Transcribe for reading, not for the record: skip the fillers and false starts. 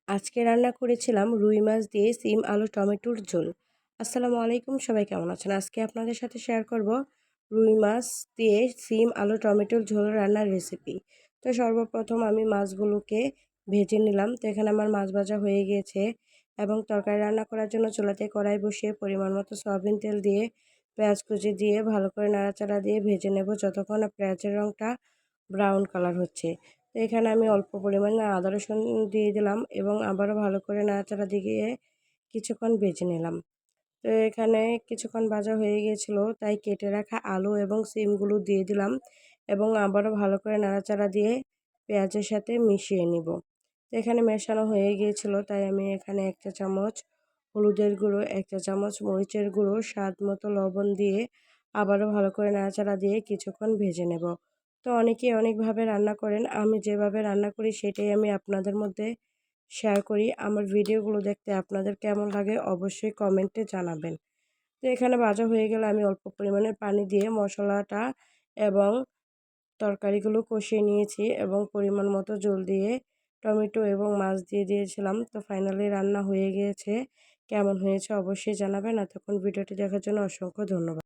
আজকে রান্না করেছিলাম রুই মাছ দিয়ে সিম আলু টমেটোর ঝোল। আসসালামু আলাইকুম, সবাই কেমন আছেন? আজকে আপনাদের সাথে শেয়ার করব রুই মাছ দিয়ে সিম আলু টমেটোর ঝোল রান্নার রেসিপি। তো সর্বপ্রথম আমি মাছগুলোকে ভেজে নিলাম। তো এখানে আমার মাছ ভাজা হয়ে গিয়েছে এবং তরকারি রান্না করার জন্য চুলাতে কড়াই বসিয়ে পরিমাণ মতো সয়াবিন তেল দিয়ে পেঁয়াজ কুচি দিয়ে ভালো করে নাড়াচাড়া দিয়ে ভেজে নেব যতক্ষণ না পেঁয়াজের রঙটা ব্রাউন কালার হচ্ছে। তো এখানে আমি অল্প পরিমাণে আদা রসুন দিয়ে দিলাম এবং আবারও ভালো করে নাড়াচাড়া দিয়ে কিছুক্ষণ ভেজে নিলাম। তো এখানে কিছুক্ষণ ভাজা হয়ে গিয়েছিল, তাই কেটে রাখা আলু এবং সিমগুলো দিয়ে দিলাম এবং আবারও ভালো করে নাড়াচাড়া দিয়ে পেঁয়াজের সাথে মিশিয়ে নিব। তো এখানে মেশানো হয়ে গিয়েছিল, তাই আমি এখানে 1 চা চামচ হলুদের গুঁড়ো, 1 চা চামচ মরিচের গুঁড়ো, স্বাদ মতো লবণ দিয়ে আবারও ভালো করে নাড়াচাড়া দিয়ে কিছুক্ষণ ভেজে নেব। তো অনেকেই অনেকভাবে রান্না করেন, আমি যেভাবে রান্না করি সেটাই আমি আপনাদের মধ্যে শেয়ার করি। আমার ভিডিওগুলো দেখতে আপনাদের কেমন লাগে অবশ্যই কমেন্টে জানাবেন। তো এখানে ভাজা হয়ে গেলে আমি অল্প পরিমাণে পানি দিয়ে মশলাটা এবং তরকারিগুলো কষিয়ে নিয়েছি এবং পরিমাণ মতো জল দিয়ে টমেটো এবং মাছ দিয়ে দিয়েছিলাম। তো ফাইনালি রান্না হয়ে গিয়েছে। কেমন হয়েছে অবশ্যই জানাবেন। এতক্ষণ ভিডিওটি দেখার জন্য অসংখ্য ধন্যবাদ।